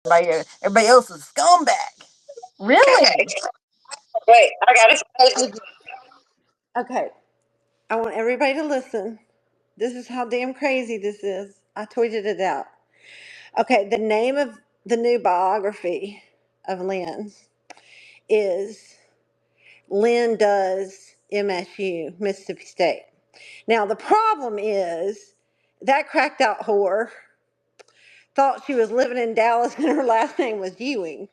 everybody else is a scumbag. Really? Wait, I gotta say. Okay, I want everybody to listen. This is how damn crazy this is. I tweeted it out. Okay, the name of the new biography of Lynn is Lynn Does MSU, Mississippi State. Now, the problem is that cracked out whore thought she was living in Dallas and her last name was Ewing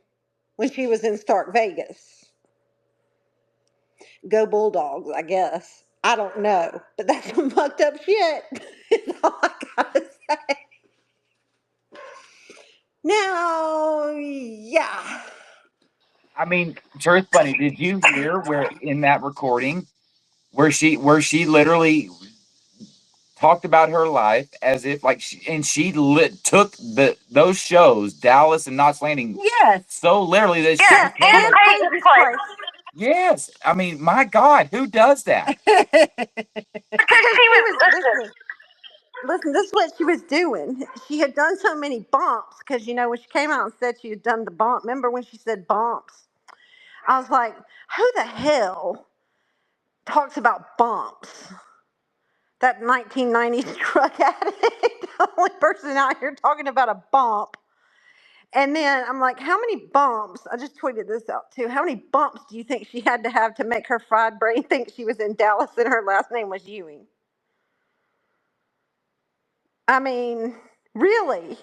when she was in Stark Vegas. Go Bulldogs, I guess. I don't know, but that's some fucked up shit. Is all I gotta say. Now, yeah. I mean, truth bunny, did you hear where in that recording where she literally talked about her life as if like she took those shows, Dallas and Knots Landing, Yes. so literally that Yeah, she became and Peyton's place. yes. I mean, my God, who does that? Because Because she she was was, listen, this is what she was doing. She had done so many bumps because, when she came out and said she had done the bump, remember when she said bumps? I was like, who the hell talks about bumps? That 1990s drug addict, the only person out here talking about a bump. And then I'm like, how many bumps? I just tweeted this out too. How many bumps do you think she had to have to make her fried brain think she was in Dallas and her last name was Ewing? I mean, really?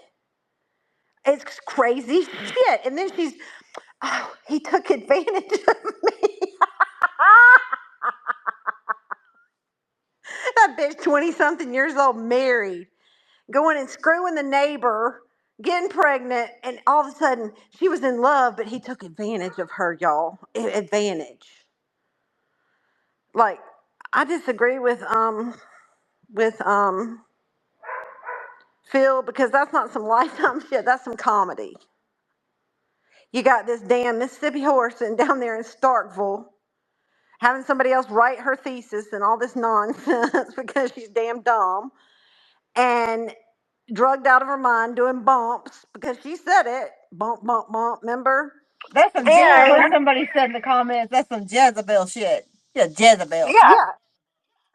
It's crazy shit. And then she's, oh, he took advantage of me. That bitch, 20 something years old, married, going and screwing the neighbor, getting pregnant, and all of a sudden she was in love, but he took advantage of her, y'all. Advantage. Like, I disagree with Phil because that's not some lifetime shit. That's some comedy. You got this damn Mississippi horse sitting down there in Starkville having somebody else write her thesis and all this nonsense because she's damn dumb and drugged out of her mind doing bumps because she said it. Bump, bump, bump. Remember? That's some Yeah. somebody said in the comments, that's some Jezebel shit. Yeah, Jezebel. Yeah. Yeah.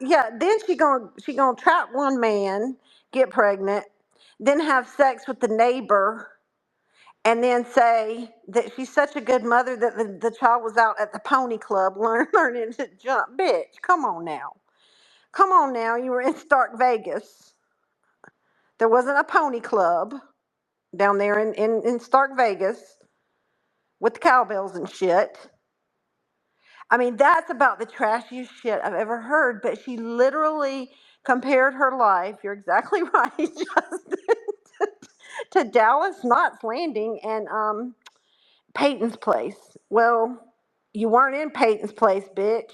Yeah. Then she gonna trap one man, get pregnant, then have sex with the neighbor, and then say that she's such a good mother that the child was out at the pony club learning to jump. Bitch, come on now. Come on now. You were in Stark Vegas. There wasn't a pony club down there in Stark Vegas with the cowbells and shit. I mean, that's about the trashiest shit I've ever heard. But she literally compared her life, you're exactly right, Justin, to Dallas Knots Landing and Peyton's Place. Well, you weren't in Peyton's Place, bitch.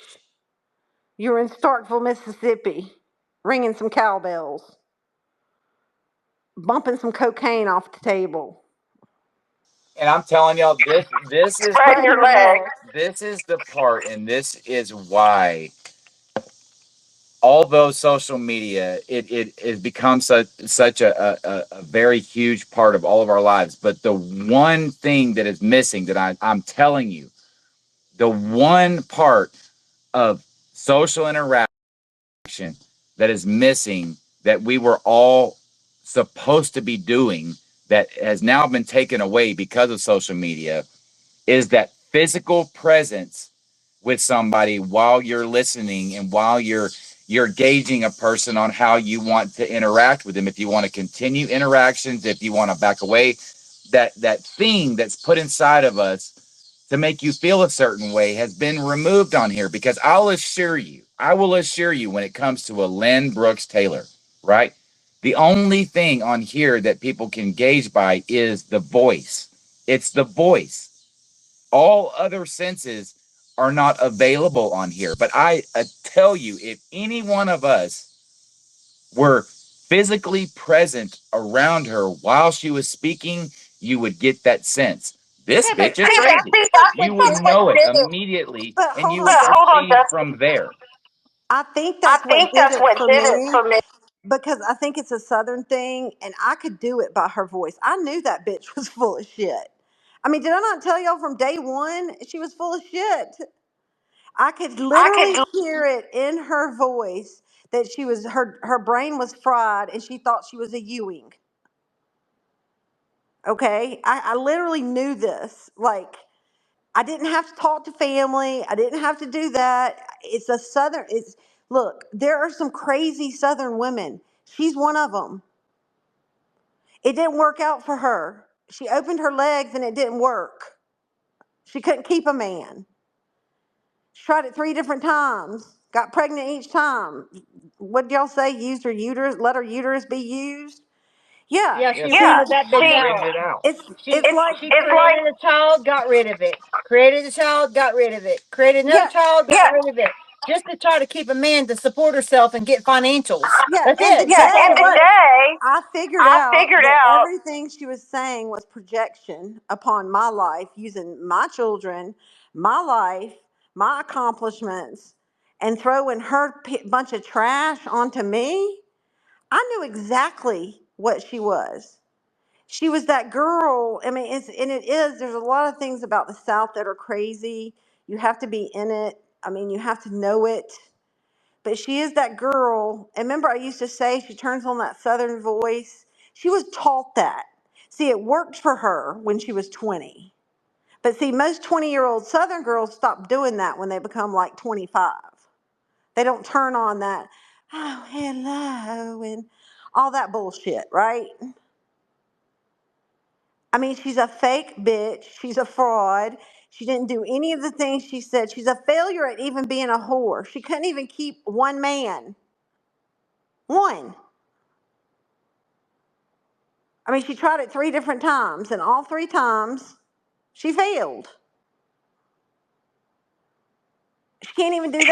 You were in Starkville, Mississippi, ringing some cowbells, bumping some cocaine off the table. And I'm telling y'all, this is Spreading your legs. this is the part, and this is why although social media it has become such a very huge part of all of our lives, but the one thing that is missing that I'm telling you, the one part of social interaction that is missing that we were all supposed to be doing that has now been taken away because of social media is that physical presence with somebody while you're listening and while you're gauging a person on how you want to interact with them. If you want to continue interactions, if you want to back away, that thing that's put inside of us to make you feel a certain way has been removed on here because I will assure you when it comes to a Lynn Brooks Taylor, right? The only thing on here that people can gauge by is the voice. It's the voice. All other senses are not available on here. But I tell you, if any one of us were physically present around her while she was speaking, you would get that sense. This Yeah, bitch but is See, crazy. that's You what would know it did it. immediately, but and hold you on, would But hold on, proceed Justin. from Justin. there. I think I that's what think did that's it what for did it me. for me. because I think it's a Southern thing, and I could do it by her voice. I knew that bitch was full of shit. I mean, did I not tell y'all from day one she was full of shit? I could literally hear it in her voice that she was her brain was fried and she thought she was a Ewing. Okay, I literally knew this. Like, I didn't have to talk to family. I didn't have to do that. It's a Southern. It's look. There are some crazy Southern women. She's one of them. It didn't work out for her. She opened her legs and it didn't work. She couldn't keep a man. She tried it 3 different times. Got pregnant each time. What did y'all say? Used her uterus. Let her uterus be used. Yeah. Yeah, she figured that bitch out. It's like She created a child, got rid of it. Created a child, got rid of it. Created another child, got rid of it. Just to try to keep a man to support herself and get financials. yeah. That's And it. today I figured out that out. everything she was saying was projection upon my life, using my children, my life, my accomplishments, and throwing her bunch of trash onto me. I knew exactly what she was. She was that girl. I mean, there's a lot of things about the South that are crazy. You have to be in it. I mean, you have to know it. But she is that girl. And remember, I used to say she turns on that Southern voice. She was taught that. See, it worked for her when she was 20. But see, most 20-year-old Southern girls stop doing that when they become like 25. They don't turn on that, oh, hello, and all that bullshit, right? I mean, she's a fake bitch. She's a fraud. She didn't do any of the things she said. She's a failure at even being a whore. She couldn't even keep one man. One. I mean, she tried it 3 different times, and all 3 times she failed. She can't even do that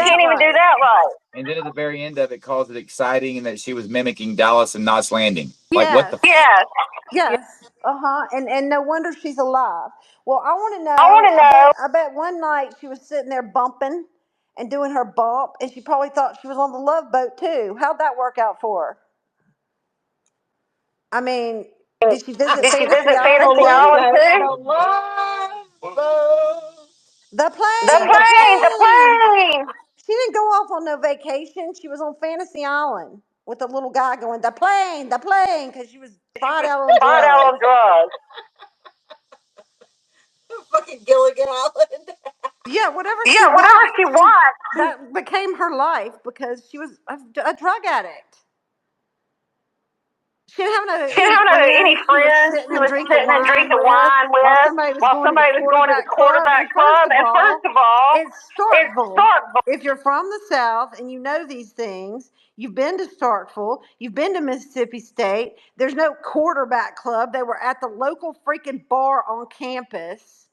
right. And then at the very end of it, calls it exciting and that she was mimicking Dallas and Knots Landing. Like, what the? Yes. And no wonder she's alive. Well, I want to know. I bet one night she was sitting there bumping and doing her bump, and she probably thought she was on the Love Boat too. How'd that work out for her? I mean, did she visit Fantasy Island too? The plane. She didn't go off on no vacation. She was on Fantasy Island with the little guy going, the plane, because she was fried out on drugs. Fucking Gilligan Island. Yeah, whatever she wants. That became her life because she was a drug addict. She didn't have any friends. She was sitting and drinking wine with while somebody was going to the quarterback club. And first of all, it's Starkville. If you're from the South and you know these things, you've been to Starkville, you've been to Mississippi State. There's no quarterback club. They were at the local freaking bar on campus.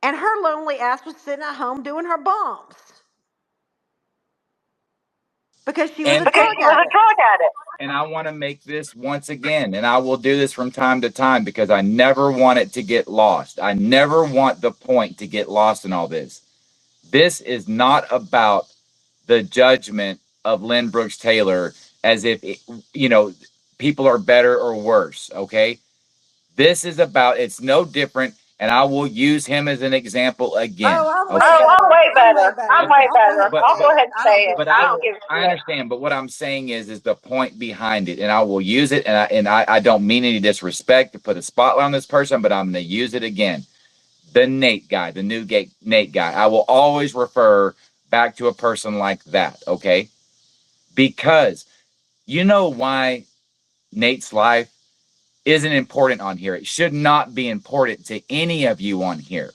And her lonely ass was sitting at home doing her bumps. Because she was a drug addict. And I want to make this once again, and I will do this from time to time because I never want it to get lost. I never want the point to get lost in all this. This is not about the judgment of Lynn Brooks Taylor as if, people are better or worse, okay? This is about, it's no different, and I will use him as an example again. I'm way better. I'll go ahead and say it. But I understand, but what I'm saying is the point behind it, and I will use it, and I don't mean any disrespect to put a spotlight on this person, but I'm going to use it again. The Nate guy, the new Nate guy. I will always refer back to a person like that, okay? Because you know why Nate's life isn't important on here. It should not be important to any of you on here.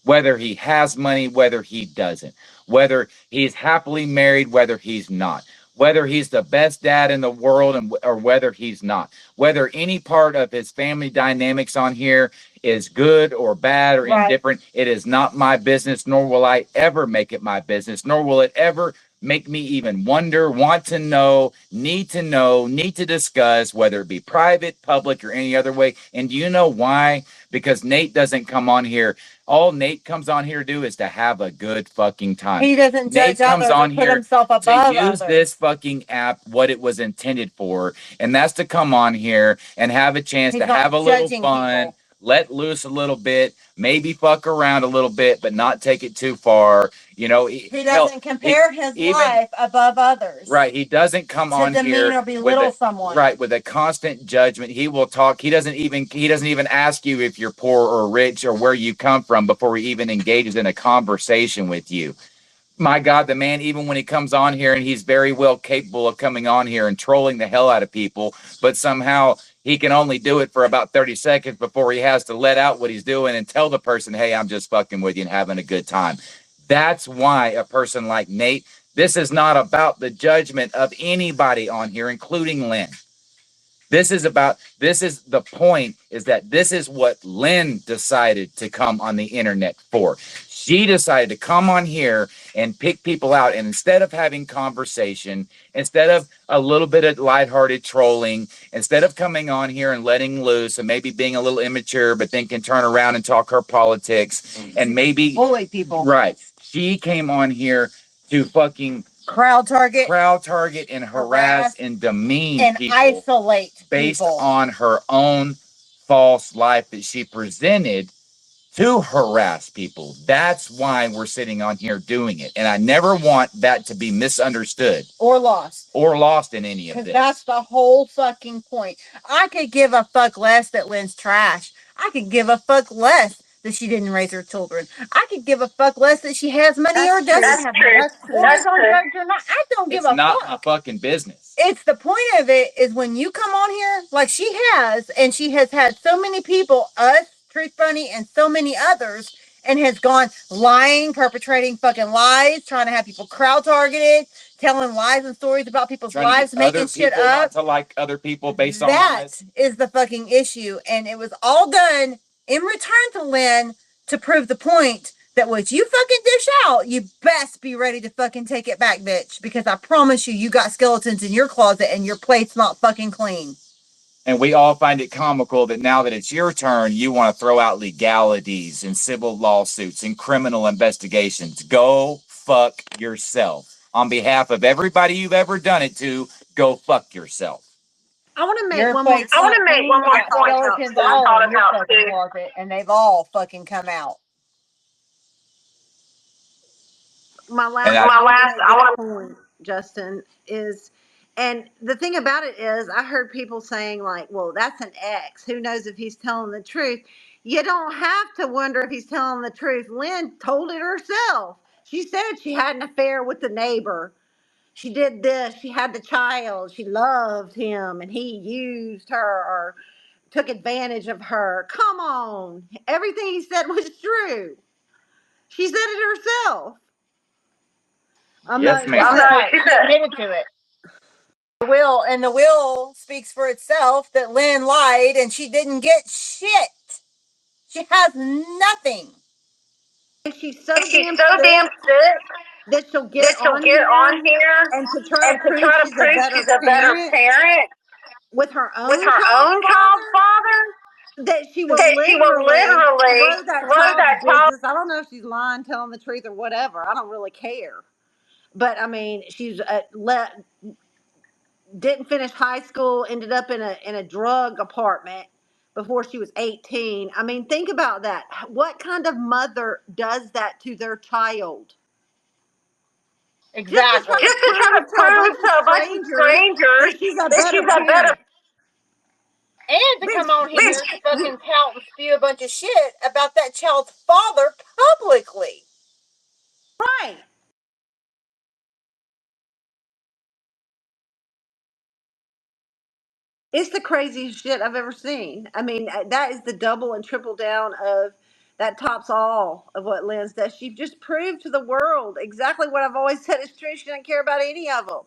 Whether he has money, whether he doesn't. Whether he's happily married, whether he's not. Whether he's the best dad in the world or whether he's not. Whether any part of his family dynamics on here is good or bad or indifferent. It is not my business, nor will I ever make it my business, nor will it ever make me even wonder, want to know, need to discuss, whether it be private, public, or any other way. And do you know why? Because Nate doesn't come on here. All Nate comes on here to do is to have a good fucking time. He doesn't Nate judge comes others on or put here himself to above use others. this fucking app what it was intended for, and that's to come on here and have a chance He's to not have a little judging fun, people. let loose a little bit, maybe fuck around a little bit, but not take it too far. You know, He doesn't compare his even- life above others. right. He doesn't come To on demean here or belittle with someone. right, with a constant judgment. He will talk. He doesn't even ask you if you're poor or rich or where you come from before he even engages in a conversation with you. My God, the man, even when he comes on here, and he's very well capable of coming on here and trolling the hell out of people, but somehow he can only do it for about 30 seconds before he has to let out what he's doing and tell the person, hey, I'm just fucking with you and having a good time. That's why a person like Nate, this is not about the judgment of anybody on here, including Lynn. This is the point, is that this is what Lynn decided to come on the internet for. She decided to come on here and pick people out. And instead of having conversation, instead of a little bit of lighthearted trolling, instead of coming on here and letting loose and maybe being a little immature, but then can turn around and talk her politics and maybe bully people. Right. She came on here to fucking crowd target and harass and demean and people isolate based people. on her own false life that she presented to harass people. That's why we're sitting on here doing it. And I never want that to be misunderstood or lost in any of this. That's the whole fucking point. I could give a fuck less that Lynn's trash. I could give a fuck less that she didn't raise her children. I could give a fuck less that she has money or doesn't have money. Or is on drugs or not. I don't give a fuck. It's not my fucking business. It's the point of it is when you come on here like she has, and she has had so many people, us, Truth Bunny, and so many others, and has gone lying, perpetrating fucking lies, trying to have people crowd targeted, telling lies and stories about people's lives, making shit up. Not to like other people based on that is the fucking issue. And it was all done in return to Lynn to prove the point that what you fucking dish out, you best be ready to fucking take it back, bitch. Because I promise you, you got skeletons in your closet and your plate's not fucking clean. And we all find it comical that now that it's your turn, you want to throw out legalities and civil lawsuits and criminal investigations. Go fuck yourself. On behalf of everybody you've ever done it to, go fuck yourself. I want to make one more point. Skeletons all in your fucking closet, and they've all fucking come out. My last point, Justin, is, and the thing about it is, I heard people saying like, well, that's an ex. Who knows if he's telling the truth? You don't have to wonder if he's telling the truth. Lynn told it herself. She said she had an affair with the neighbor. She did this. She had the child. She loved him, and he used her or took advantage of her. Come on. Everything he said was true. She said it herself. Yes, ma'am. She admitted to it. The will speaks for itself that Lynn lied and she didn't get shit. She has nothing. And she's so damn sick that she'll get on here and to try to prove she's a better parent with her own child father. That she will literally throw that child's business. I don't know if she's lying, telling the truth, or whatever. I don't really care. But I mean, she's didn't finish high school, ended up in a drug apartment before she was 18. I mean, think about that. What kind of mother does that to their child? Exactly. Just to try to prove to a bunch of strangers that she's a better parent. And to come on here to fucking tout and spew a bunch of shit about that child's father publicly. Right. It's the craziest shit I've ever seen. I mean, that is the double and triple down of that tops all of what Lynn does. She just proved to the world exactly what I've always said is true. She doesn't care about any of them.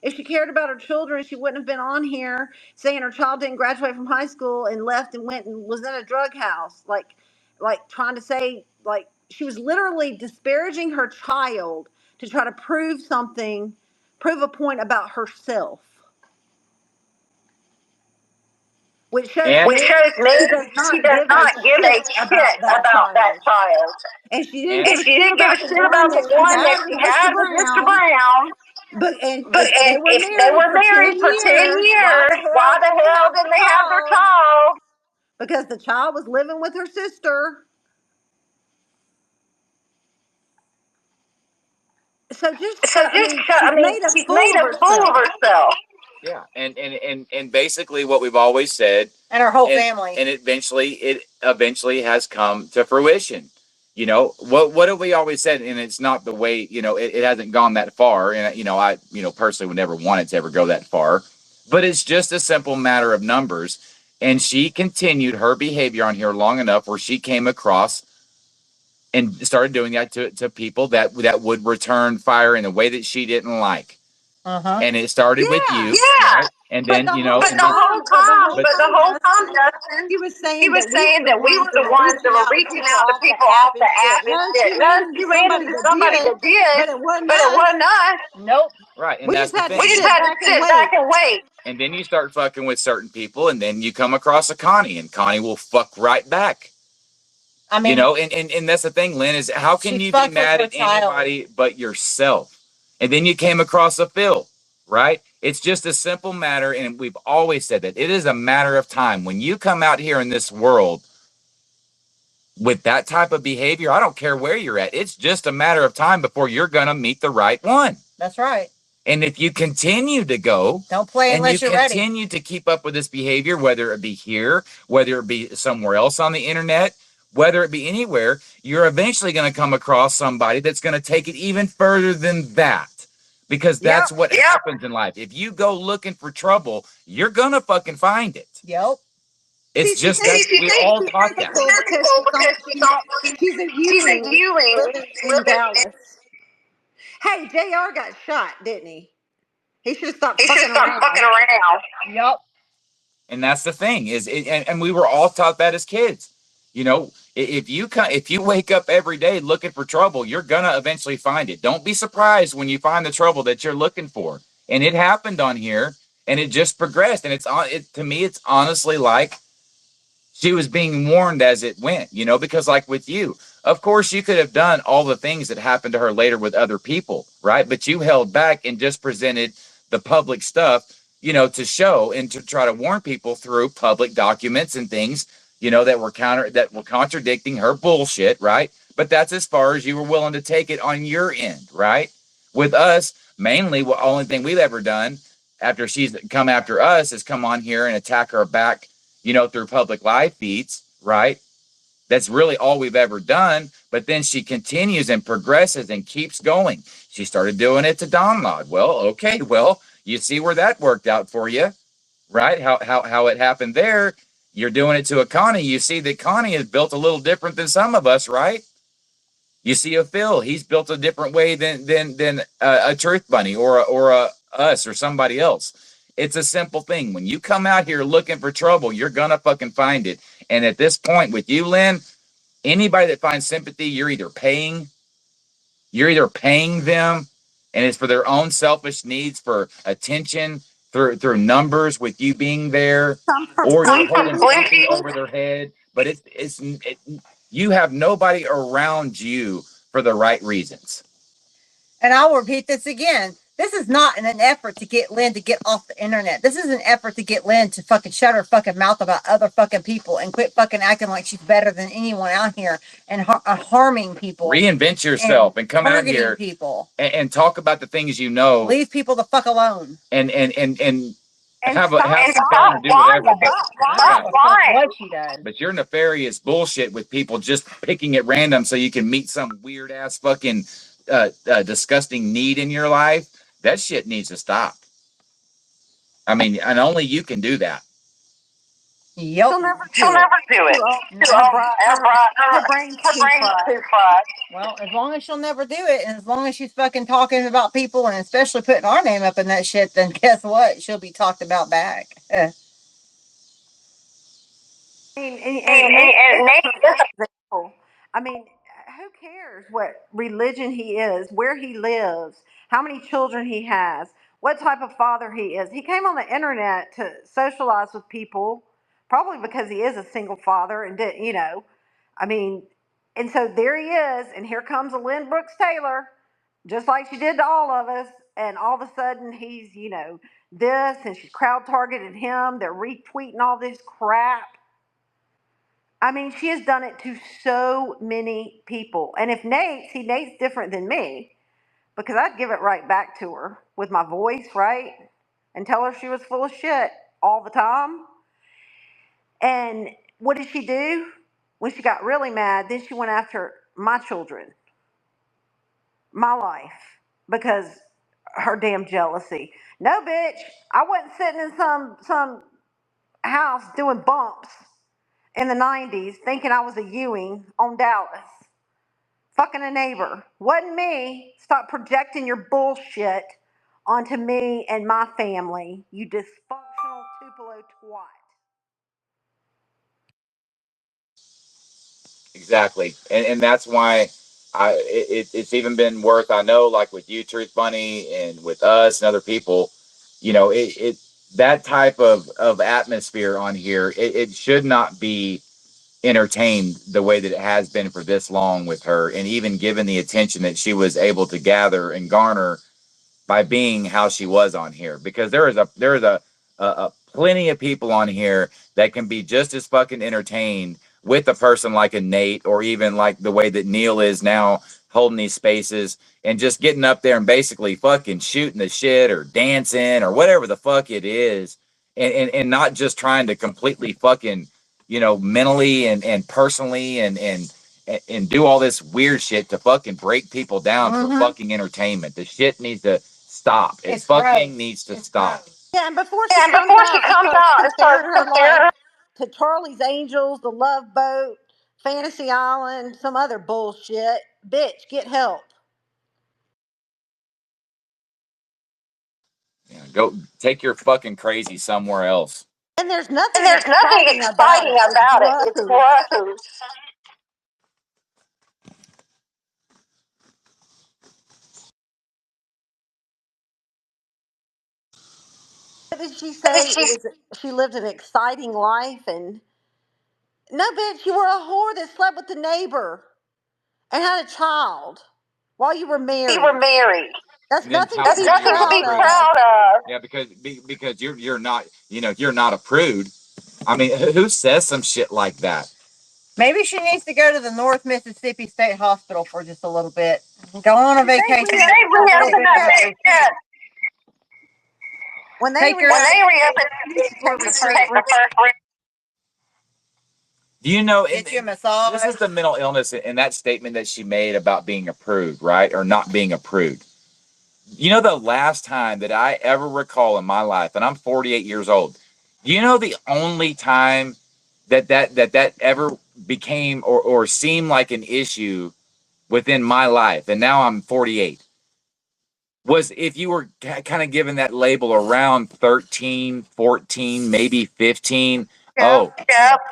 If she cared about her children, she wouldn't have been on here saying her child didn't graduate from high school and left and went and was in a drug house. Like trying to say, like, she was literally disparaging her child to try to prove something, prove a point about herself. Which shows And me she does not give a shit about that child. And she didn't give a shit about the one that she had with Mr. Brown. But if they were married for 10 years, why the hell didn't they have their child? Because the child was living with her sister. So she's made a fool of herself. yeah, and basically what we've always said, and her whole family. and it eventually has come to fruition. You know, what have we always said? And it's not the way, you know, it hasn't gone that far. And, you know, I personally would never want it to ever go that far, but it's just a simple matter of numbers. And she continued her behavior on here long enough where she came across and started doing that to people that would return fire in a way that she didn't like. And it started with you. Yeah. Right? And then, But you know, the whole time, Justin, he was saying that we were the ones that were reaching out to people off the app and shit. None, she ran into somebody that did, but it wasn't us. Nope. Right. And We that's just the had thing. to sit back and wait. And then you start fucking with certain people, and then you come across a Connie, and Connie will fuck right back. I mean, you know, and that's the thing, Lynn, is how can you be mad at anybody but yourself? And then you came across a Phil, right? It's just a simple matter, and we've always said that it is a matter of time. When you come out here in this world with that type of behavior, I don't care where you're at. It's just a matter of time before you're going to meet the right one. That's right. And if you continue to go, don't play unless you're ready. And you continue to keep up with this behavior, whether it be here, whether it be somewhere else on the internet, whether it be anywhere, you're eventually going to come across somebody that's going to take it even further than that. Because that's what happens in life. If you go looking for trouble, you're going to fucking find it. Yep. It's just that we all taught that. She's a Ewing living in Dallas. Hey, JR got shot, didn't he? He should have stopped fucking around. Yep. And that's the thing and we were all taught that as kids. You know, if you wake up every day looking for trouble, you're gonna eventually find it. Don't be surprised when you find the trouble that you're looking for. And it happened on here, and it just progressed. And to me, it's honestly like she was being warned as it went. You know, because like with you, of course, you could have done all the things that happened to her later with other people, right? But you held back and just presented the public stuff, you know, to show and to try to warn people through public documents and things, you know, that were contradicting her bullshit, right? But that's as far as you were willing to take it on your end, right? With us, mainly, the only thing we've ever done after she's come after us is come on here and attack her back, you know, through public live feeds, right? That's really all we've ever done. But then she continues and progresses and keeps going. She started doing it to Donlod. Well, okay, well, you see where that worked out for you, right? How it happened there. You're doing it to a Connie. You see that Connie is built a little different than some of us, right? You see a Phil. He's built a different way than a Truth Bunny or a us or somebody else. It's a simple thing. When you come out here looking for trouble, you're gonna fucking find it. And at this point with you, Lynn, anybody that finds sympathy, you're either paying them, and it's for their own selfish needs for attention through numbers with you being there, or you're holding something over their head. But you have nobody around you for the right reasons. And I'll repeat this again. This is not an effort to get Lynn to get off the internet. This is an effort to get Lynn to fucking shut her fucking mouth about other fucking people and quit fucking acting like she's better than anyone out here and harming people. Reinvent yourself and come out here people. And talk about the things you know. Leave people the fuck alone. And have some time to do whatever. What she does. But your nefarious bullshit with people just picking at random so you can meet some weird ass fucking disgusting need in your life. That shit needs to stop. I mean, and only you can do that. Yep. She'll never do it. Her brain's too fried. Well, as long as she'll never do it, and as long as she's fucking talking about people, and especially putting our name up in that shit, then guess what? She'll be talked about back. I mean, who cares what religion he is, where he lives, how many children he has, what type of father he is. He came on the internet to socialize with people, probably because he is a single father and did, I mean, and so there he is, and here comes a Lynn Brooks Taylor, just like she did to all of us, and all of a sudden he's, this, and she's crowd targeted him. They're retweeting all this crap. I mean, she has done it to so many people. And if Nate's different than me because I'd give it right back to her with my voice, right? And tell her she was full of shit all the time. And what did she do? When she got really mad, then she went after my children, my life, because her damn jealousy. No, bitch, I wasn't sitting in some house doing bumps in the 90s thinking I was a Ewing on Dallas. Fucking a neighbor. Wasn't me. Stop projecting your bullshit onto me and my family, you dysfunctional Tupelo twat. Exactly, and that's why it's even been worth. I know, like with you, Truth Bunny, and with us and other people, it that type of atmosphere on here, it should not be entertained the way that it has been for this long with her, and even given the attention that she was able to gather and garner by being how she was on here, because there is a plenty of people on here that can be just as fucking entertained with a person like a Nate, or even like the way that Neil is now holding these spaces and just getting up there and basically fucking shooting the shit or dancing or whatever the fuck it is, and not just trying to completely fucking mentally and personally and do all this weird shit to fucking break people down for fucking entertainment. The shit needs to stop. It fucking needs to stop. Yeah, and before she comes out and starts comparing her life to Charlie's Angels, The Love Boat, Fantasy Island, some other bullshit, bitch, get help. Yeah, go take your fucking crazy somewhere else. And there's nothing exciting about it. It's gross. What did she say? She lived an exciting life, and no, bitch, you were a whore that slept with the neighbor and had a child while you were married. That's nothing to be proud of. Yeah, because you're not you're not a prude. I mean, who says some shit like that? Maybe she needs to go to the North Mississippi State Hospital for just a little bit. Go on a vacation. When they reopen, Do you know? Get you a massage. This is the mental illness in that statement that she made about being a prude, right? Or not being a prude. The last time that I ever recall in my life, and I'm 48 years old, the only time that ever became or seemed like an issue within my life, and now I'm 48, was if you were kind of given that label around 13, 14, maybe 15. Oh,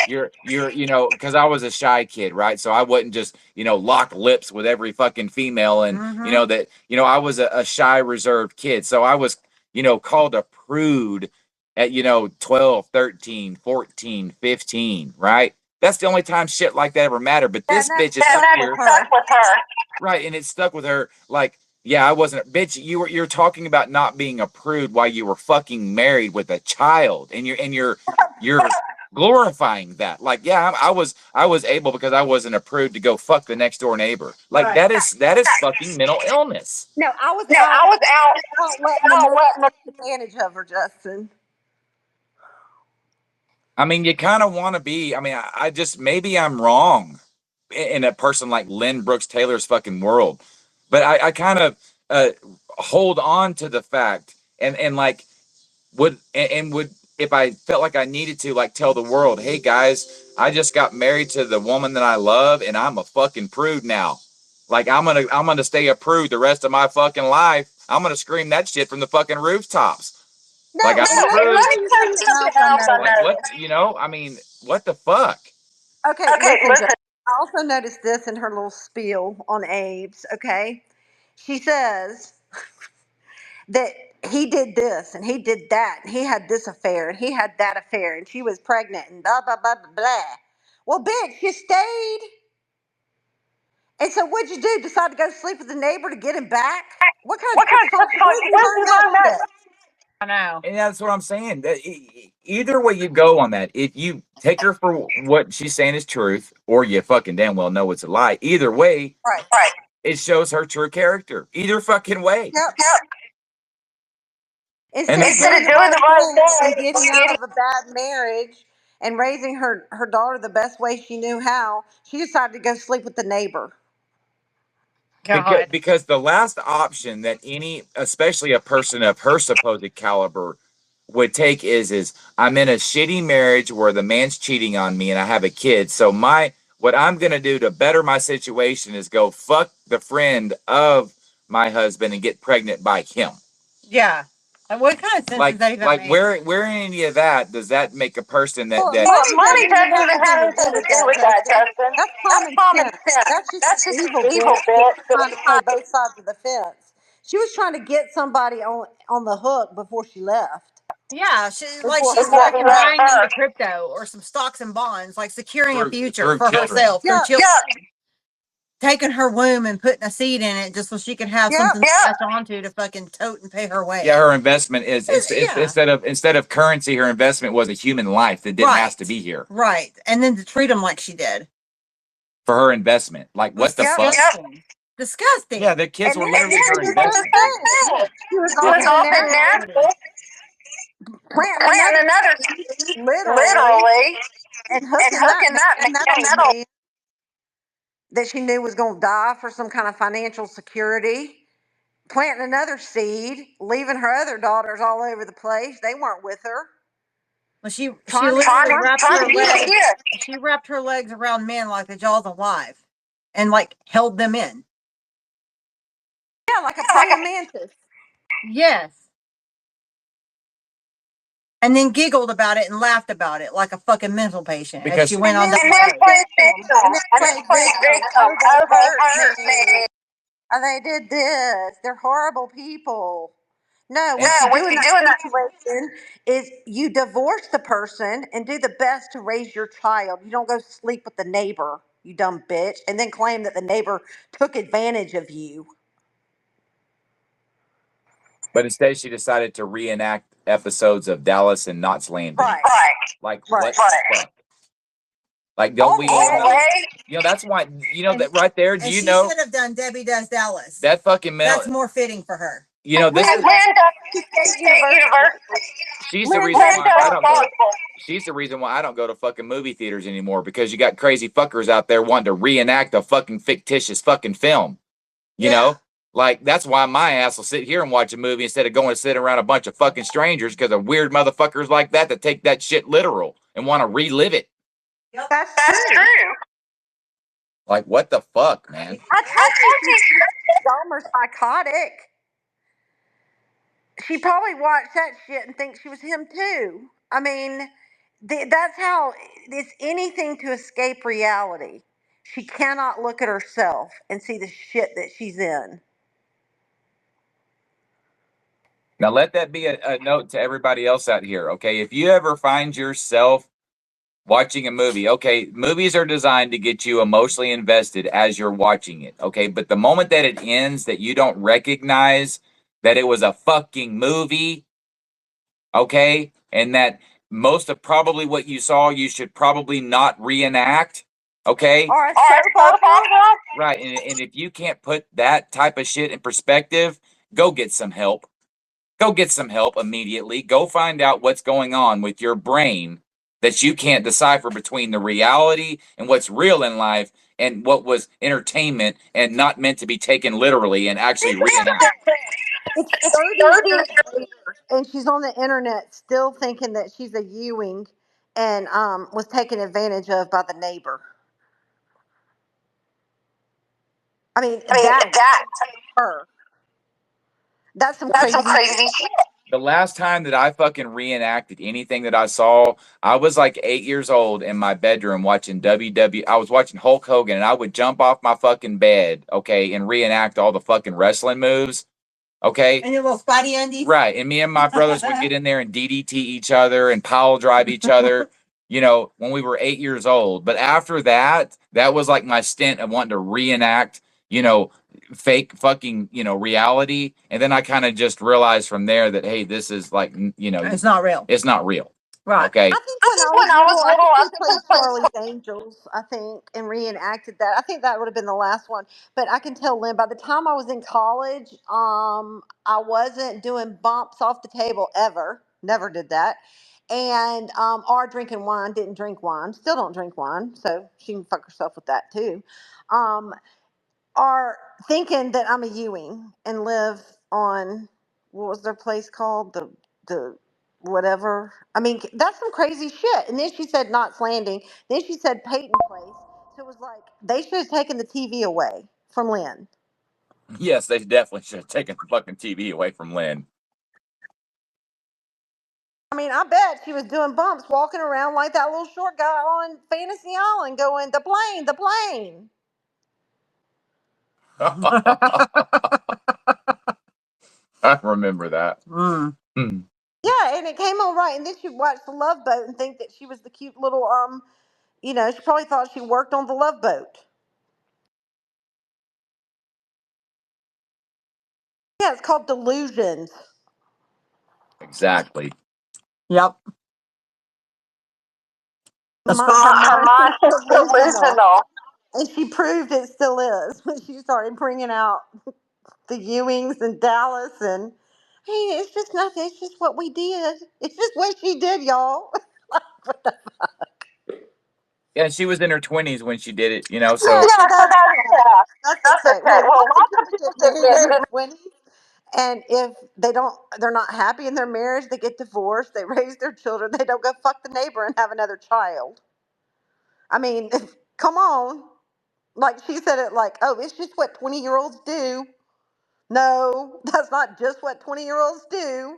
you're because I was a shy kid, right? So I wouldn't just lock lips with every fucking female, and I was a shy, reserved kid. So I was called a prude at 12, 13, 14, 15, right? That's the only time shit like that ever mattered. But this bitch is stuck with her, right? And it stuck with her. Like, yeah, I wasn't a bitch. You're talking about not being a prude while you were fucking married with a child, and you're glorifying that. Like, yeah, I was able, because I wasn't a prude, to go fuck the next door neighbor. Like, right. That is fucking mental illness. No, I was out letting them take advantage of her, Justin. I mean, you kind of want to be. I mean, I just, maybe I'm wrong in a person like Lynn Brooks Taylor's fucking world, but I kind of hold on to the fact and like would if I felt like I needed to, like, tell the world, hey guys, I just got married to the woman that I love, and I'm a fucking prude now. Like, I'm gonna stay a prude the rest of my fucking life. I'm gonna scream that shit from the fucking rooftops. No, like, I'm a prude. Like, what? I mean, what the fuck? Okay, listen. I also noticed this in her little spiel on Abe's. Okay, she says that he did this and he did that and he had this affair and he had that affair and she was pregnant and blah blah blah blah blah. Well, bitch, you stayed. And so what'd you do? Decide to go sleep with the neighbor to get him back? What kind of dysfunctional? Where did you learn that shit? I know. And that's what I'm saying. Either way you go on that, if you take her for what she's saying is truth, or you fucking damn well know it's a lie. Either way, Right. it shows her true character. Either fucking way. Yep. And Instead of doing the right thing and getting out of a bad marriage and raising her daughter the best way she knew how, she decided to go sleep with the neighbor. Because the last option that any, especially a person of her supposed caliber, would take is I'm in a shitty marriage where the man's cheating on me and I have a kid. So what I'm gonna do to better my situation is go fuck the friend of my husband and get pregnant by him. Yeah. And what kind of sense does that even make? Where in any of that does that make a person that Well, that money doesn't even have anything to do with that, Justin. That's common sense. That's just an evil bitch trying to play both sides of the fence. She was trying to get somebody on the hook before she left. Yeah, she's Before like her buying into crypto or some stocks and bonds, like securing a future for children. herself through Yeah. children. Taking her womb and putting a seed in it just so she can have something to latch onto to fucking tote and pay her way. Yeah, her investment is Yeah. instead of currency, her investment was a human life that didn't have to be here Right. And then to treat them like she did. for her investment. Like what the fuck? Disgusting. Yeah, the kids were literally her investment. She was off the natural. Planting another literally and hooking that man that she knew was going to die for some kind of financial security. Planting another seed, leaving her other daughters all over the place. They weren't with her. Well, she literally wrapped her legs. She wrapped her legs around men like the jaws of life, and like held them in. Yeah, like a praying mantis. Yes. And then giggled about it and laughed about it like a fucking mental patient. Because she went on to played victim. Oh, they did this. They're horrible people. No, what you do in that situation is you divorce the person and do the best to raise your child. You don't go sleep with the neighbor, you dumb bitch, and then claim that the neighbor took advantage of you. But instead, she decided to reenact episodes of Dallas and Knots Landing. Right. Like what the fuck? Like don't we all know? You know that's why that right there. Do and you she know should have done Debbie Does Dallas. that fucking That's more fitting for her. You know this is she's the reason why I don't go. She's the reason why I don't go to fucking movie theaters anymore because you got crazy fuckers out there wanting to reenact a fucking fictitious fucking film. You know? Like, that's why my ass will sit here and watch a movie instead of going to sit around a bunch of fucking strangers because of weird motherfuckers like that take that shit literal and want to relive it. Yep. That's true. Like, what the fuck, man? I told you she's dumb or psychotic. She probably watched that shit and thinks she was him too. I mean, that's how it's anything to escape reality. She cannot look at herself and see the shit that she's in. Now, let that be a note to everybody else out here, okay? If you ever find yourself watching a movie, okay, movies are designed to get you emotionally invested as you're watching it, okay? But the moment that it ends, that you don't recognize that it was a fucking movie, okay? And that most of probably what you saw, you should probably not reenact, okay? Right. And if you can't put that type of shit in perspective, go get some help. Go get some help immediately. Go find out what's going on with your brain that you can't decipher between the reality and what's real in life and what was entertainment and not meant to be taken literally and actually reenacted. It's 30 years later, and she's on the internet still thinking that she's a Ewing and was taken advantage of by the neighbor. I mean that's her. That's some crazy shit. The last time that I fucking reenacted anything that I saw, I was like 8 years old in my bedroom watching WW. I was watching Hulk Hogan, and I would jump off my fucking bed, okay, and reenact all the fucking wrestling moves, okay. And your little spidey undies. Right, and me and my brothers would get in there and DDT each other and pile drive each other. You know, when we were 8 years old. But after that, that was like my stint of wanting to reenact, you know, fake fucking, you know, reality. And then I kind of just realized from there that, hey, this is like, you know, It's not real. it's not real. Right. Okay. I think when I was little, I think we played Charlie's Angels, I think, and reenacted that. I think that would have been the last one. But I can tell Lynn, by the time I was in college, I wasn't doing bumps off the table ever. Never did that. And or drinking wine, didn't drink wine, still don't drink wine, so she can fuck herself with that too. Um, are thinking that I'm a Ewing and live on what was their place called, the whatever. I mean, that's some crazy shit. And then she said Knots Landing. Then she said Peyton Place. So it was like they should have taken the TV away from Lynn. Yes, they definitely should have taken the fucking TV away from Lynn. I mean, I bet she was doing bumps, walking around like that little short guy on Fantasy Island, going the plane, the plane. I remember that. Mm. Yeah, and it came on right. And then she watched the Love Boat and think that she was the cute little you know, she probably thought she worked on the Love Boat. Yeah, it's called Delusions. Exactly. Yep. That's Her mind is delusional. And she proved it still is when she started bringing out the Ewings and Dallas and hey, it's just nothing. It's just what we did. It's just what she did, y'all. What the Yeah, she was in her 20s when she did it, you know, so. yeah, so that's okay. Well, Well, lots of people get married in their 20s. And if they're not happy in their marriage, they get divorced, they raise their children, they don't go fuck the neighbor and have another child. I mean, come on. Like she said it like, oh, it's just what 20-year-olds do. No, that's not just what 20-year-olds do.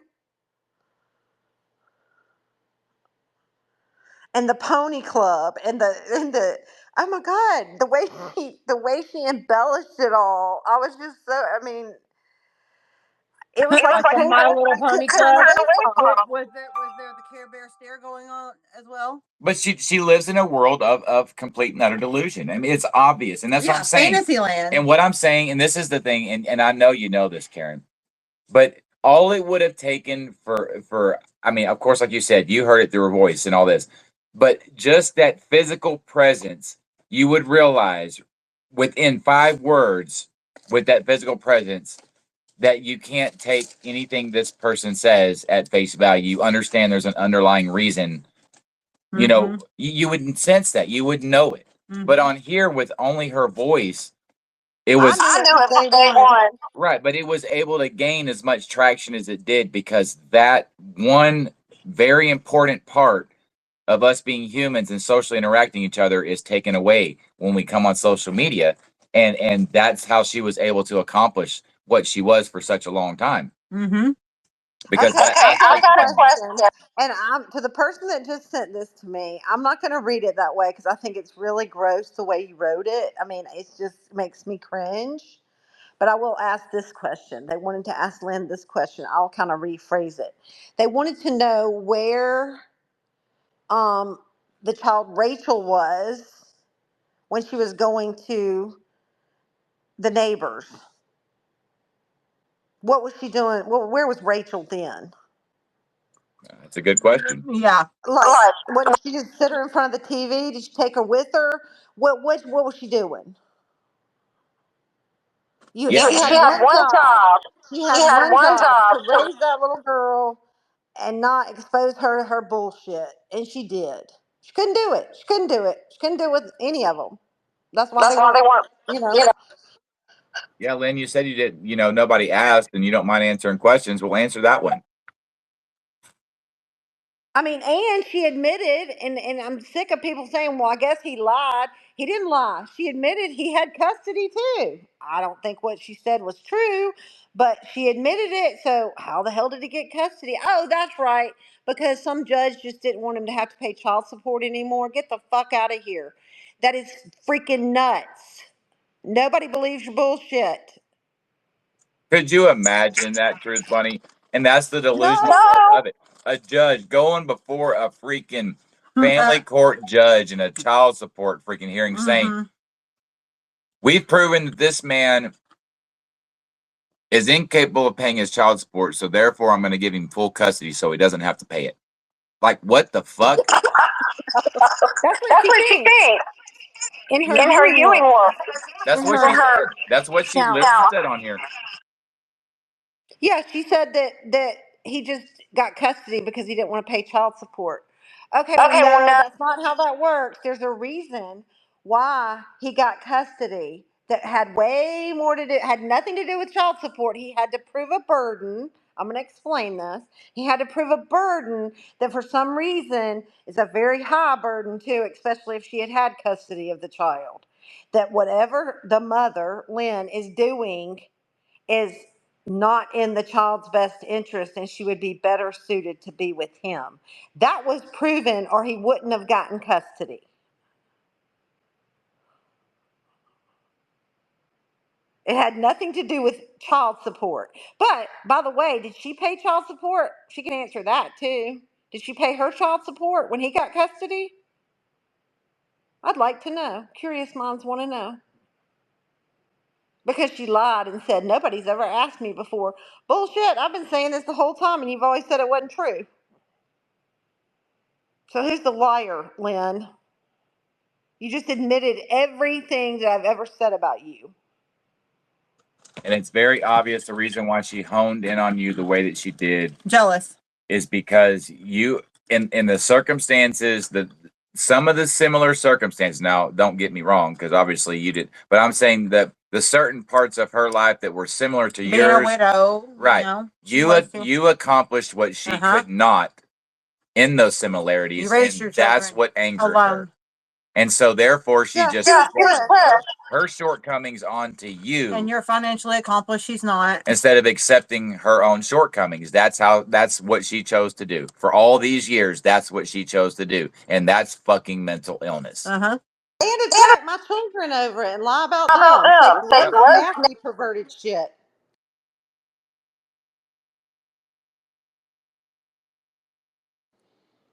And the pony club and the oh my god, the way she embellished it all. I was just so I mean it was like Like the My Little I Pony couldn't turn Club. away from it. Was there the Care Bear stare going on as well? But she lives in a world of complete and utter delusion. I mean, it's obvious, and that's what I'm saying. Fantasyland. And what I'm saying, and this is the thing, and I know you know this, Karen, but all it would have taken for I mean, of course, like you said, you heard it through her voice and all this, but just that physical presence, you would realize within 5 words, with that physical presence, that you can't take anything this person says at face value. You understand there's an underlying reason. You know, you wouldn't sense that. You wouldn't know it. But on here, with only her voice, it was. I knew it from day one. Right, but it was able to gain as much traction as it did because that one very important part of us being humans and socially interacting each other is taken away when we come on social media, and that's how she was able to accomplish what she was for such a long time. Mm-hmm. Because Okay, I got a question. And I'm to the person that just sent this to me. I'm not going to read it that way because I think it's really gross the way you wrote it. I mean, it just makes me cringe. But I will ask this question. They wanted to ask Lynn this question. I'll kind of rephrase it. They wanted to know where the child Rachel was when she was going to the neighbors. What was she doing? Well, where was Rachel then? that's a good question. Yeah. Like, what did she just sit her in front of the TV? Did she take her with her? What was she doing? Yeah. She had one job. She had one job to raise that little girl and not expose her to her bullshit, and she did. She couldn't do it. She couldn't do it. She couldn't do it with any of them. That's why they weren't. You know. Yeah, Lynn, you said you didn't, you know, nobody asked and you don't mind answering questions. We'll answer that one. I mean, and she admitted, and I'm sick of people saying, well, I guess he lied. He didn't lie. She admitted he had custody too. I don't think what she said was true, but she admitted it. So how the hell did he get custody? Oh, that's right. Because some judge just didn't want him to have to pay child support anymore. Get the fuck out of here. That is freaking nuts. Nobody believes your bullshit. Could you imagine that, Truth Bunny? And that's the delusional No. part of it. A judge going before a freaking family court judge in a child support freaking hearing saying, we've proven that this man is incapable of paying his child support, so therefore I'm going to give him full custody so he doesn't have to pay it. Like, what the fuck? That's what she thinks. In her viewing world. That's what she said. That's what she literally said on here. Yeah, she said that he just got custody because he didn't want to pay child support. Okay, well, no, that's not how that works. There's a reason why he got custody that had way more to do, had nothing to do with child support. He had to prove a burden. I'm going to explain this. He had to prove a burden that for some reason is a very high burden too, especially if she had had custody of the child. That whatever the mother, Lynn, is doing is not in the child's best interest and she would be better suited to be with him. That was proven or he wouldn't have gotten custody. It had nothing to do with child support. But by the way, did she pay child support? She can answer that too. Did she pay her child support when he got custody? I'd like to know. Curious minds want to know. Because she lied and said, nobody's ever asked me before. Bullshit, I've been saying this the whole time and you've always said it wasn't true. So who's the liar, Lynn? You just admitted everything that I've ever said about you. And it's very obvious the reason why she honed in on you the way that she did. Jealous. Is because you, in the circumstances, that some of the similar circumstances, now don't get me wrong, because obviously you did, but I'm saying that the certain parts of her life that were similar to Being yours. a widow. Right. You accomplished what she could not in those similarities. You raised your that's children what angered alone. her. And so therefore she just pushed her shortcomings onto you. And you're financially accomplished, she's not. Instead of accepting her own shortcomings. That's what she chose to do. For all these years, that's what she chose to do. And that's fucking mental illness. And attack my children over it and lie about them. Say nasty perverted shit.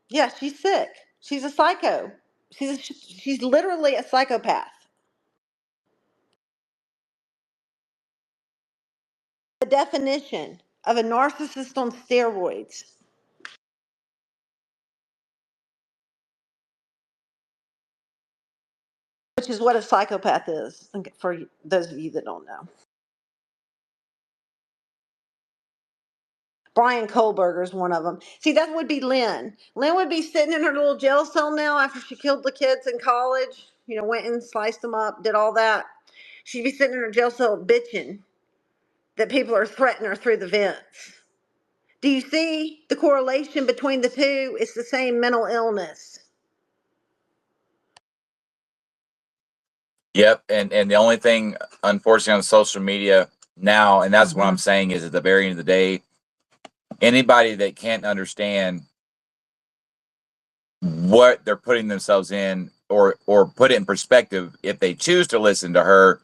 Yeah, she's sick. She's a psycho. She's literally a psychopath. The definition of a narcissist on steroids. Which is what a psychopath is, for those of you that don't know. Brian Kohlberger is one of them. See, that would be Lynn. Lynn would be sitting in her little jail cell now after she killed the kids in college. You know, went and sliced them up, did all that. She'd be sitting in her jail cell bitching that people are threatening her through the vents. Do you see the correlation between the two? It's the same mental illness. Yep. And the only thing, unfortunately, on social media now, and that's what I'm saying, is at the very end of the day, anybody that can't understand what they're putting themselves in or put it in perspective, if they choose to listen to her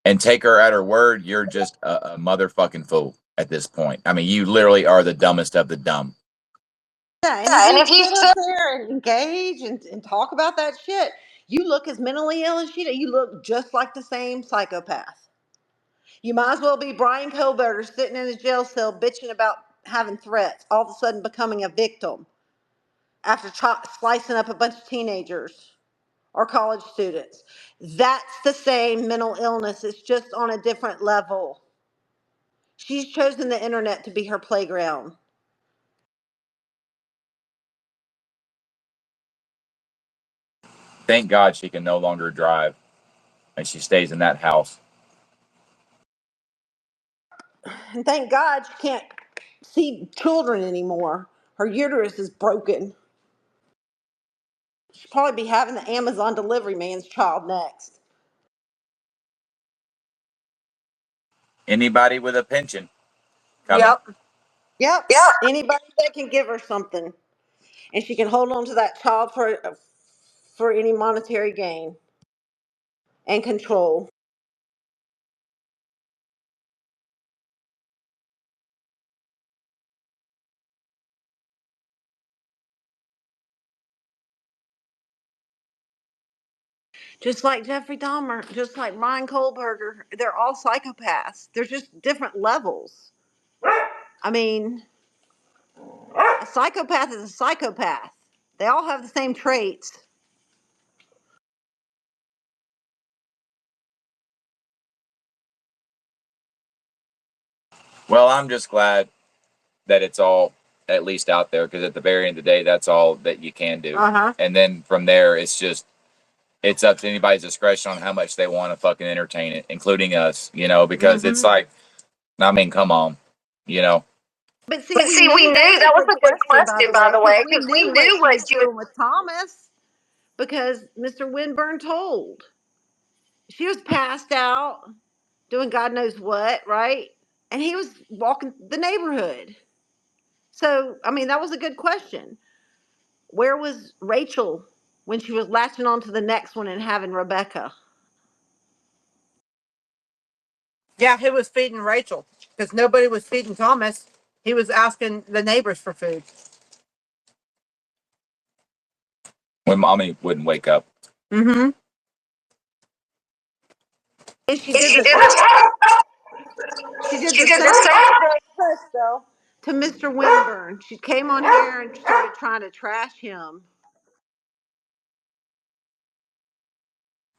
and take her at her word, you're just a motherfucking fool at this point. I mean, you literally are the dumbest of the dumb. Yeah, and if you sit up there and engage and talk about that shit, you look as mentally ill as she does. You look just like the same psychopath. You might as well be Brian Kohlberger sitting in his jail cell bitching about having threats, all of a sudden becoming a victim after slicing up a bunch of teenagers or college students. That's the same mental illness. It's just on a different level. She's chosen the internet to be her playground. Thank God she can no longer drive and she stays in that house. And thank God she can't see children anymore. Her uterus is broken. She'll probably be having the Amazon delivery man's child next. Anybody with a pension coming. Yep. Yep. Yeah. Anybody that can give her something, and she can hold on to that child for any monetary gain and control. Just like Jeffrey Dahmer, just like Ryan Kohlberger, they're all psychopaths. They're just different levels. I mean, a psychopath is a psychopath. They all have the same traits. Well, I'm just glad that it's all at least out there, because at the very end of the day, that's all that you can do. Uh-huh. And then from there, it's up to anybody's discretion on how much they want to fucking entertain it, including us, because it's like, I mean, come on, But see, We knew that was a good question, by the way, because we knew what she was doing with Thomas, because Mr. Winburn told. She was passed out, doing God knows what, right? And he was walking the neighborhood. So, I mean, that was a good question. Where was Rachel when she was latching on to the next one and having Rebecca? Yeah, he was feeding Rachel because nobody was feeding Thomas. He was asking the neighbors for food. when mommy wouldn't wake up. Mm-hmm. And she did did the the same to Mr. Winburn. She came on here and started trying to trash him.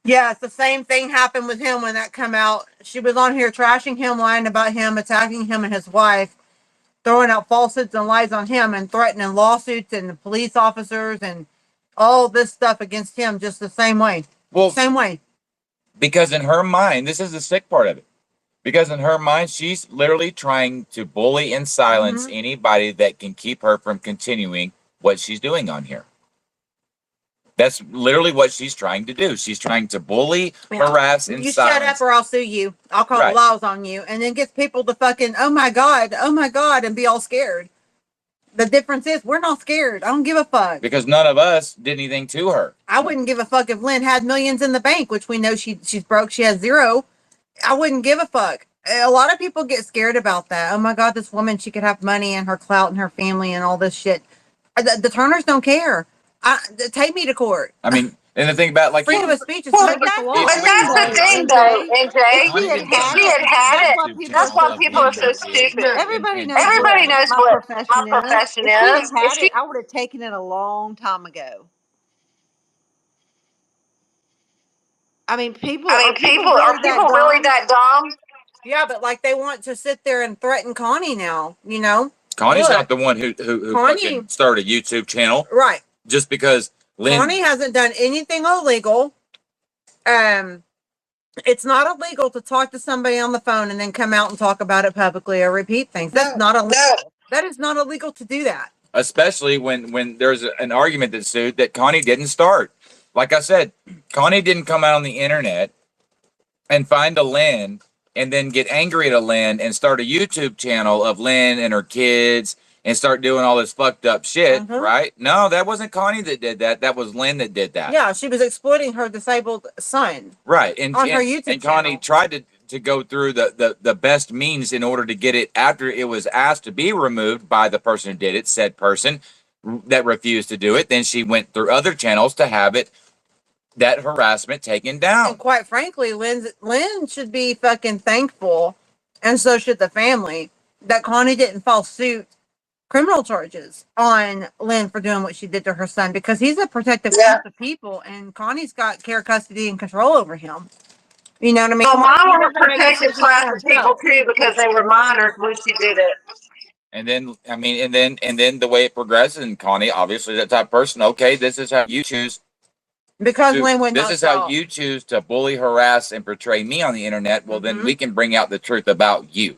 Yeah, it's the same thing happened with him when that come out. She was on here trashing him, lying about him, attacking him and his wife, throwing out falsehoods and lies on him, and threatening lawsuits and police officers and all this stuff against him just the same way. Well, Same way. because in her mind, this is the sick part of it. Because in her mind, she's literally trying to bully and silence anybody that can keep her from continuing what she's doing on here. That's literally what she's trying to do. She's trying to bully, harass, and You silence. shut up or I'll sue you. I'll call Right. laws on you. And then gets people to fucking, oh my God, and be all scared. The difference is we're not scared. I don't give a fuck. Because none of us did anything to her. I wouldn't give a fuck if Lynn had millions in the bank, which we know she's broke. She has zero. I wouldn't give a fuck. A lot of people get scared about that. Oh my God, this woman, she could have money and her clout and her family and all this shit. The Turners don't care. Take me to court. I mean, and the thing about like Freedom of speech is Well, against the law. But that's the thing, though, NJ. If she had had it, That's why people are so stupid. Everybody knows what my my profession If she had is. had it, I would have taken it a long time ago. I mean, people are people really that dumb? Yeah, but like they want to sit there and threaten Connie now, Connie's Look, not the one who Connie- fucking started a YouTube channel Right. just because Lynn. Connie hasn't done anything illegal. It's not illegal to talk to somebody on the phone and then come out and talk about it publicly or repeat things. That's not illegal. That is not illegal to do that. Especially when there's an argument that sued that Connie didn't start. Like I said, Connie didn't come out on the internet and find a Lynn and then get angry at a Lynn and start a YouTube channel of Lynn and her kids and start doing all this fucked up shit, right? No, that wasn't Connie that did that. That was Lynn that did that. Yeah, she was exploiting her disabled son. Right. And on her YouTube and Connie channel. tried to go through the best means in order to get it after it was asked to be removed by the person who did it, said person that refused to do it. Then she went through other channels to have that harassment taken down. And quite frankly, Lynn should be fucking thankful, and so should the family, that Connie didn't file criminal charges on Lynn for doing what she did to her son, because he's a protective class of people, and Connie's got care, custody, and control over him. You know what I mean? Well, mine were a protected class of people too, because they were minors when she did it. And then, I mean, and then the way it progresses, and Connie, obviously that type of person, okay, this is how you choose. Because Lynn would not This is how you choose to bully, harass, and portray me on the internet. Well, then we can bring out the truth about you.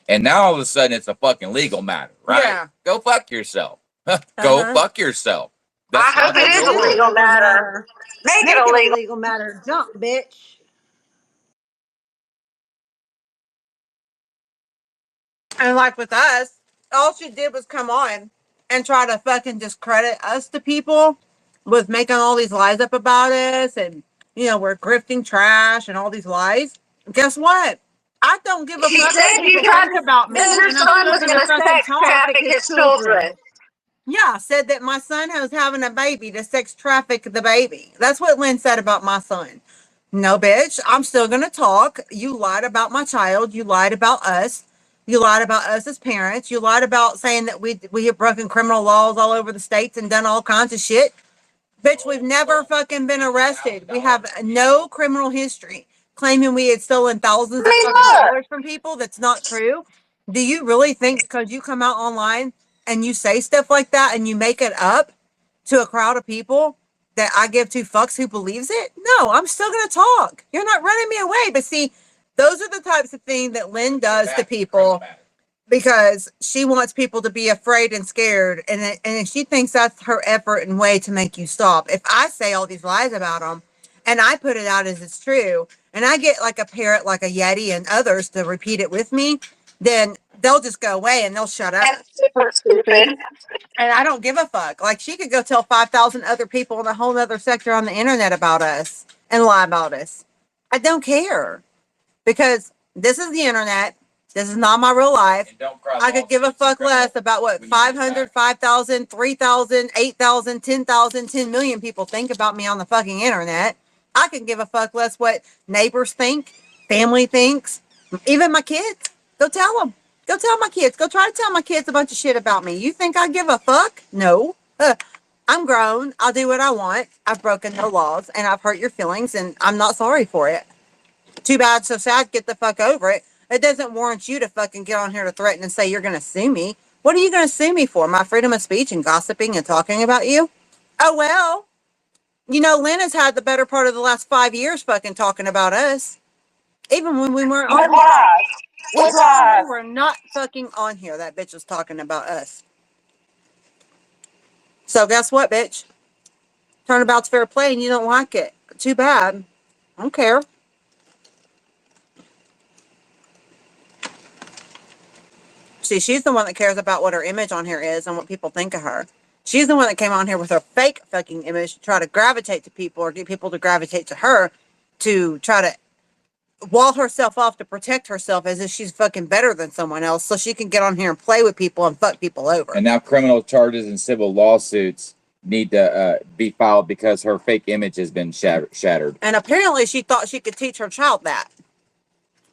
And now all of a sudden it's a fucking legal matter, right? Yeah. Go fuck yourself. Go fuck yourself. I hope it is a legal matter. Make it a legal. legal matter. Jump, bitch. And like with us, all she did was come on and try to fucking discredit us to people with making all these lies up about us and, you know, we're grifting trash and all these lies. Guess what? I don't give a She fuck said what you people tried think about me. that your And I'm son still was gonna going to fucking sex talk. traffic his children. Yeah, said that my son was having a baby to sex traffic the baby. That's what Lynn said about my son. No, bitch, I'm still going to talk. You lied about my child. You lied about us. You lied about us as parents. You lied about saying that we have broken criminal laws all over the states and done all kinds of shit. Bitch, we've never fucking been arrested. We have no criminal history. Claiming we had stolen thousands of fucking dollars from people. That's not true. Do you really think because you come out online and you say stuff like that and you make it up to a crowd of people that I give two fucks who believes it? No, I'm still going to talk. You're not running me away. But see, those are the types of things that Lynn does to people because she wants people to be afraid and scared, and she thinks that's her effort and way to make you stop. If I say all these lies about them and I put it out as it's true, and I get like a parrot like a Yeti and others to repeat it with me, then they'll just go away and they'll shut up. That's super stupid. And I don't give a fuck. Like she could go tell 5,000 other people in a whole other sector on the internet about us and lie about us. I don't care because this is the internet. This is not my real life. I could give a fuck less about what 500, 5,000, 3,000, 8,000, 10,000, 10 million people think about me on the fucking internet. I can give a fuck less what neighbors think, family thinks, even my kids. Go tell them. Go tell my kids. Go try to tell my kids a bunch of shit about me. You think I give a fuck? No. I'm grown. I'll do what I want. I've broken no laws and I've hurt your feelings and I'm not sorry for it. Too bad, so sad, get the fuck over it. It doesn't warrant you to fucking get on here to threaten and say you're going to sue me. What are you going to sue me for? My freedom of speech and gossiping and talking about you? Oh, well, you know, Lynn has had the better part of the last 5 years fucking talking about us. Even when we weren't on here. Even when we were not fucking on here, that bitch was talking about us. So guess what, bitch? Turnabout's fair play and you don't like it. Too bad. I don't care. See, she's the one that cares about what her image on here is and what people think of her. She's the one that came on here with her fake fucking image to try to gravitate to people or get people to gravitate to her to try to wall herself off to protect herself as if she's fucking better than someone else so she can get on here and play with people and fuck people over. And now criminal charges and civil lawsuits need to be filed because her fake image has been shattered. And apparently she thought she could teach her child that.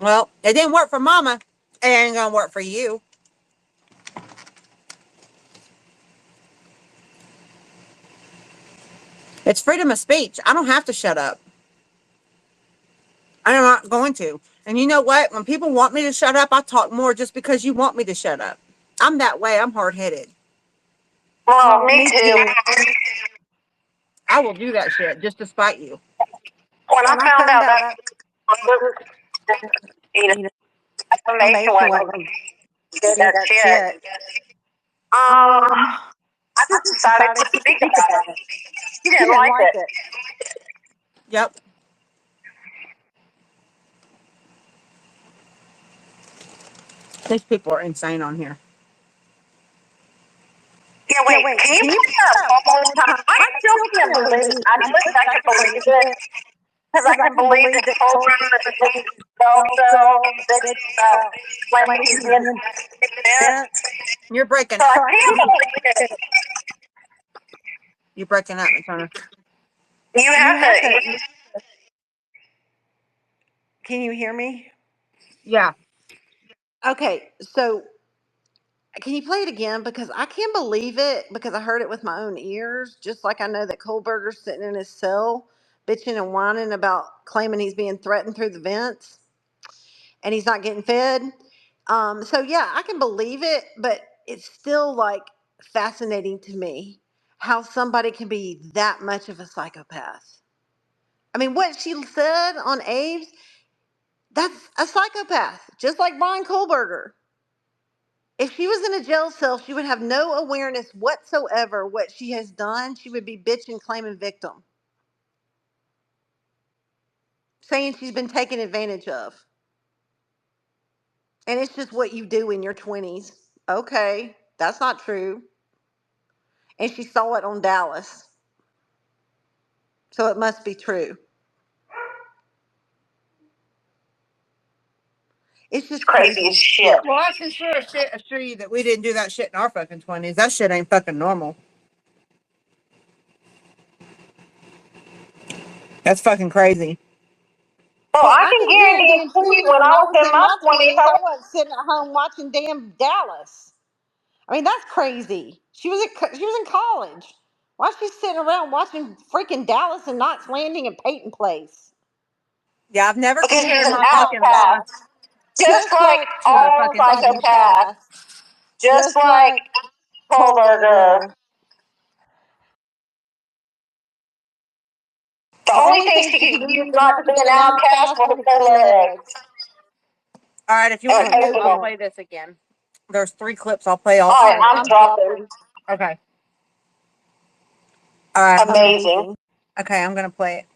Well, it didn't work for mama. It ain't gonna work for you. It's freedom of speech. I don't have to shut up. I'm not going to. And you know what? When people want me to shut up, I talk more just because you want me to shut up. I'm that way. I'm hard-headed. Well, me too. I will do that shit just to spite you. When I found out that information wasn't did that shit, I just decided to speak about it. He didn't like it. Yep. These people are insane on here. Yeah, wait, can you put that up one more time? I still can't believe it. I wish I could believe it. Because I can believe that Colbert also when he's in the event. You're breaking So up. I can't believe it. You're breaking up, Turner. You have to. Can you hear me? Yeah. Okay, so can you play it again? Because I can't believe it because I heard it with my own ears, just like I know that Kohlberger's sitting in his cell bitching and whining about claiming he's being threatened through the vents and he's not getting fed. So yeah, I can believe it, but it's still like fascinating to me how somebody can be that much of a psychopath. I mean, what she said on Abe's, that's a psychopath, just like Brian Kohlberger. If she was in a jail cell, she would have no awareness whatsoever what she has done. She would be bitching, claiming victim, saying she's been taken advantage of. And it's just what you do in your 20s. Okay, that's not true. And she saw it on Dallas. So it must be true. It's just Crazy as shit. Well, I can assure you that we didn't do that shit in our fucking 20s. That shit ain't fucking normal. That's fucking crazy. Well, I can guarantee you when I was in my 20s, I wasn't sitting at home watching damn Dallas. I mean, that's crazy. She was in college. Why is she sitting around watching freaking Dallas and Knots Landing and Peyton Place? Yeah, I've never because compared he's an my fucking life. outcast. Just like all psychopaths. Just like Kohlberger. The only thing she could use not to be an outcast was her legs. All right, if you want Okay, to, I'll play this again. There's 3 clips I'll play all. All right, I'm dropping. Okay. All right. Amazing. Okay, I'm gonna play it.